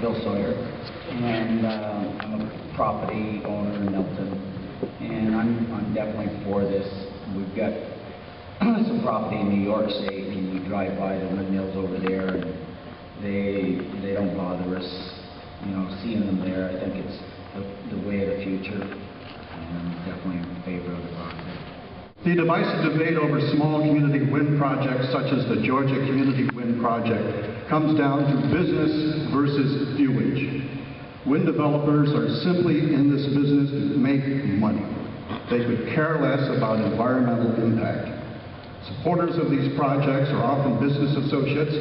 Bill Sawyer, and I'm a property owner in Milton, and I'm definitely for this. We've got some property in New York State, and we drive by the windmills over there, and they don't bother us, seeing them there. I think it's the way of the future, and I'm definitely in favor of the project. The divisive debate over small community wind projects such as the Georgia Community Wind Project comes down to business versus viewage. Wind developers are simply in this business to make money. They could care less about environmental impact. Supporters of these projects are often business associates,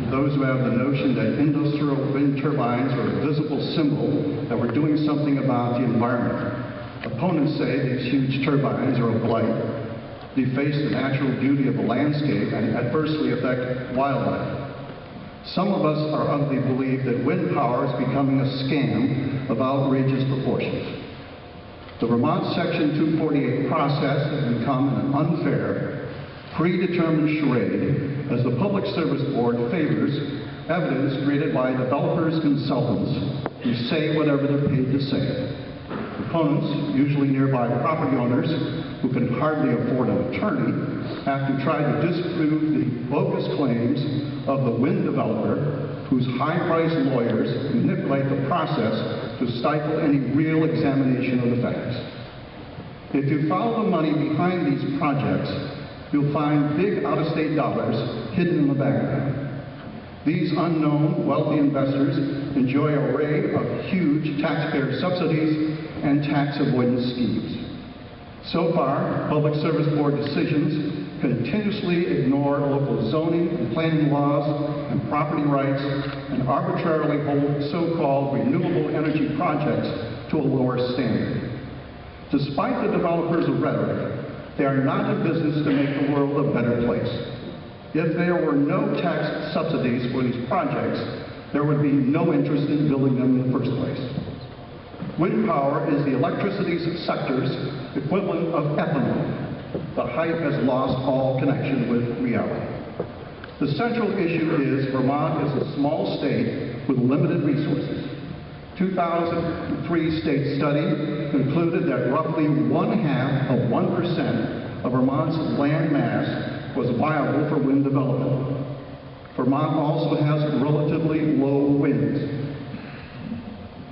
those who have the notion that industrial wind turbines are a visible symbol that we're doing something about the environment. Opponents say these huge turbines are a blight, deface the natural beauty of the landscape, and adversely affect wildlife. Some of us are of the belief that wind power is becoming a scam of outrageous proportions. The Vermont Section 248 process has become an unfair, predetermined charade as the Public Service Board favors evidence created by developers' consultants who say whatever they're paid to say. Opponents, usually nearby property owners who can hardly afford an attorney, have to try to disprove the bogus claims of the wind developer whose high-priced lawyers manipulate the process to stifle any real examination of the facts. If you follow the money behind these projects, you'll find big out-of-state dollars hidden in the background. These unknown, wealthy investors enjoy an array of huge taxpayer subsidies and tax avoidance schemes. So far, Public Service Board decisions continuously ignore local zoning and planning laws and property rights and arbitrarily hold so-called renewable energy projects to a lower standard. Despite the developers' rhetoric, they are not in business to make the world a better place. If there were no tax subsidies for these projects, there would be no interest in building them in the first place. Wind power is the electricity sector's equivalent of ethanol. The hype has lost all connection with reality. The central issue is Vermont is a small state with limited resources. 2003 state study concluded that roughly 0.5% of Vermont's land mass was viable for wind development. Vermont also has relatively low winds.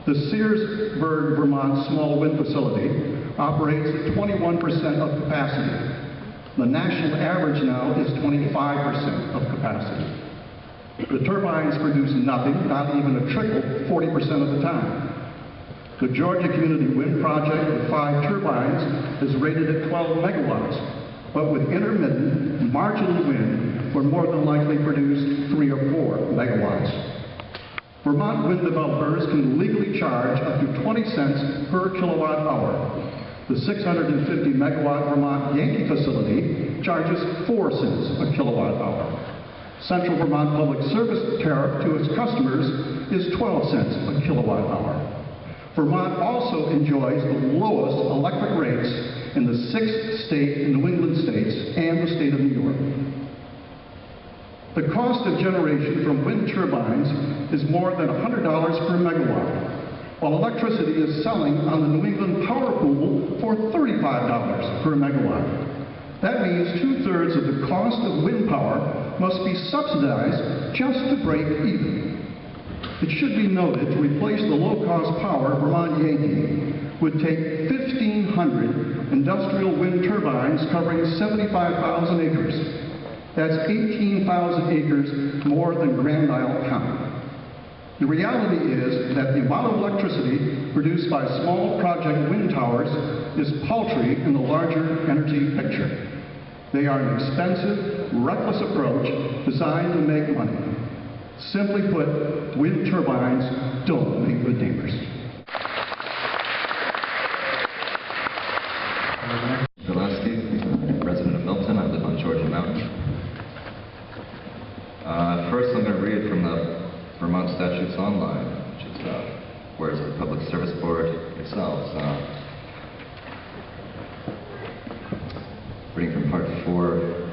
The Searsburg, Vermont small wind facility operates at 21% of capacity. The national average now is 25% of capacity. The turbines produce nothing, not even a trickle, 40% of the time. The Georgia Community Wind Project with 5 turbines is rated at 12 megawatts, but with intermittent, marginal wind would more than likely produce 3 or 4 megawatts. Vermont wind developers can legally charge up to 20 cents per kilowatt hour. The 650 megawatt Vermont Yankee facility charges 4 cents a kilowatt hour. Central Vermont Public Service tariff to its customers is 12 cents a kilowatt hour. Vermont also enjoys the lowest electric rates in the 6 New England states and the state of New York. The cost of generation from wind turbines is more than $100 per megawatt, while electricity is selling on the New England Power Pool for $35 per megawatt. That means 2/3 of the cost of wind power must be subsidized just to break even. It should be noted to replace the low-cost power Vermont Yankee would take 1,500 industrial wind turbines covering 75,000 acres. That's 18,000 acres more than Grand Isle County. The reality is that the amount of electricity produced by small project wind towers is paltry in the larger energy picture. They are an expensive, reckless approach designed to make money. Simply put, wind turbines don't make good neighbors. Resident of Milton. I live on Georgia Mountain. First, I'm going to read from the Vermont Statutes Online, which is where's the Public Service Board itself. Reading from Part 4B.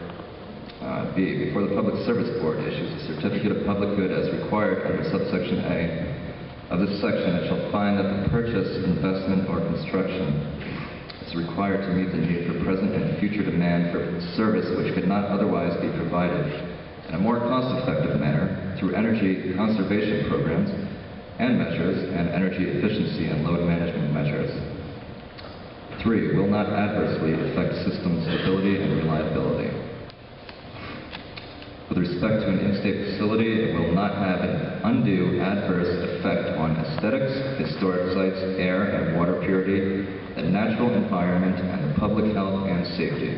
Before the Public Service Board issues a certificate of public good as required under subsection A, of this section, it shall find that the purchase, investment, or construction is required to meet the need for present and future demand for service which could not otherwise be provided in a more cost-effective manner through energy conservation programs and measures and energy efficiency and load management measures. 3, will not adversely affect system stability and reliability. With respect to an in-state facility, it will not have an undue adverse effect on aesthetics, historic sites, air and water purity, the natural environment, and the public health and safety.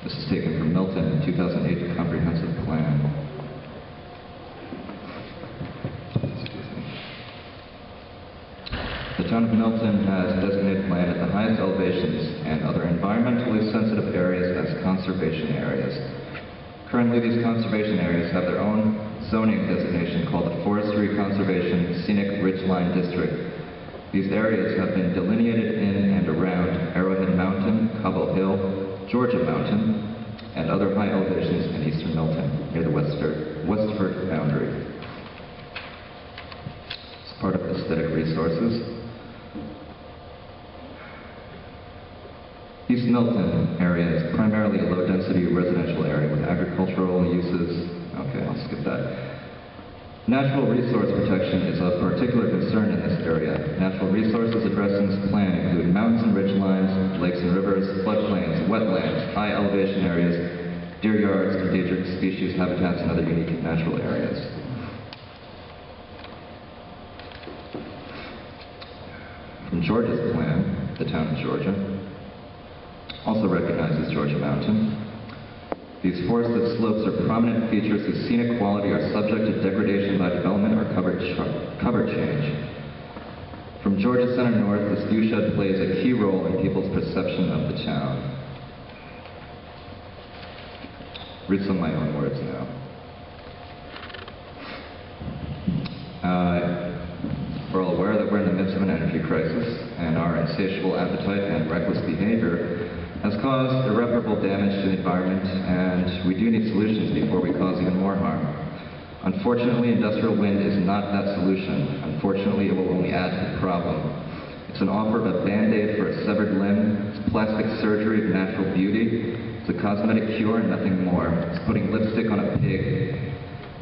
This is taken from Milton 2008 Comprehensive Plan. The town of Milton has designated land at the highest elevations and other environmentally sensitive areas as conservation areas. Currently, these conservation areas have their own zoning designation called the Forestry Conservation Scenic Ridgeline District. These areas have been delineated in and around Arrowhead Mountain, Cobble Hill, Georgia Mountain, and other high elevations in eastern Milton, near the Westford boundary. As part of aesthetic resources, East Milton area is primarily a low-density residential area with agricultural uses. Okay, I'll skip that. Natural resource protection is of particular concern in this area. Natural resources addressed in this plan include mountains and ridgelines, lakes and rivers, floodplains, wetlands, high elevation areas, deer yards, endangered species habitats, and other unique natural areas. From Georgia's plan, the town of Georgia also recognizes Georgia Mountain. These forested slopes are prominent features whose scenic quality are subject to degradation by development or cover change. From Georgia Center north, this viewshed plays a key role in people's perception of the town. Read some of my own words now. We're all aware that we're in the midst of an energy crisis, and our insatiable appetite and reckless behavior has caused irreparable damage to the environment, and we do need solutions before we cause even more harm. Unfortunately, industrial wind is not that solution. Unfortunately, it will only add to the problem. It's an offer of a band-aid for a severed limb. It's plastic surgery of natural beauty. It's a cosmetic cure and nothing more. It's putting lipstick on a pig.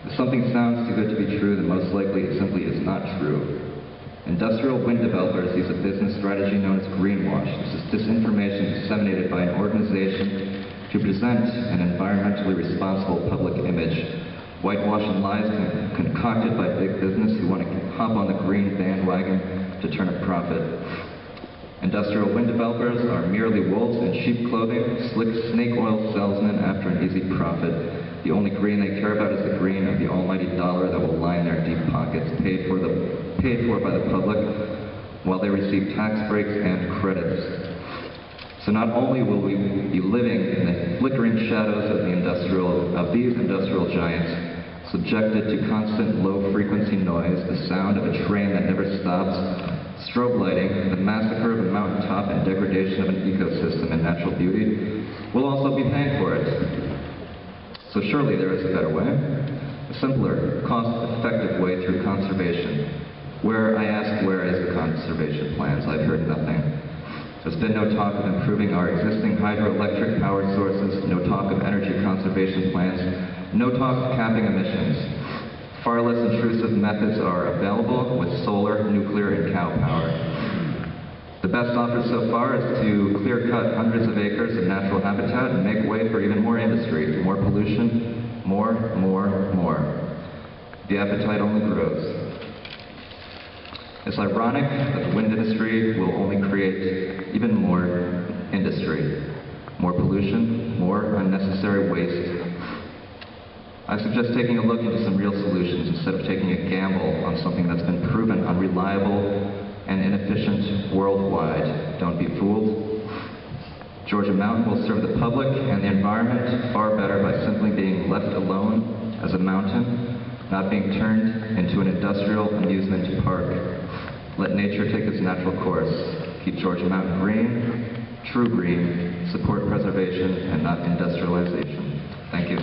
If something sounds too good to be true, then most likely it simply is not true. Industrial wind developers use a business strategy known as greenwash. This is disinformation disseminated by an organization to present an environmentally responsible public image. Whitewash and lies concocted by big business who want to hop on the green bandwagon to turn a profit. Industrial wind developers are merely wolves in sheep clothing, slick snake oil salesmen after an easy profit. The only green they care about is the green of the almighty dollar that will line their deep pockets, paid for by the public, while they receive tax breaks and credits. So not only will we be living in the flickering shadows of these industrial giants, subjected to constant low-frequency noise, the sound of a train that never stops, strobe lighting, the massacre of a mountaintop, and degradation of an ecosystem and natural beauty, we'll also be paying for it. So surely there is a better way, a simpler, cost-effective way through conservation. Where is the conservation plans? I've heard nothing. There's been no talk of improving our existing hydroelectric power sources, no talk of energy conservation plans, no talk of capping emissions. Far less intrusive methods are available with solar, nuclear, and cow power. The best offer so far is to clear-cut hundreds of acres of natural habitat and make way for even more industry, more pollution, more. The appetite only grows. It's ironic that the wind industry will only create even more industry, more pollution, more unnecessary waste. I suggest taking a look into some real solutions instead of taking a gamble on something that's been proven unreliable and inefficient worldwide. Don't be fooled. Georgia Mountain will serve the public and the environment far better by simply being left alone as a mountain, not being turned into an industrial amusement park. Let nature take its natural course. Keep Georgia Mountain green, true green, support preservation and not industrialization. Thank you.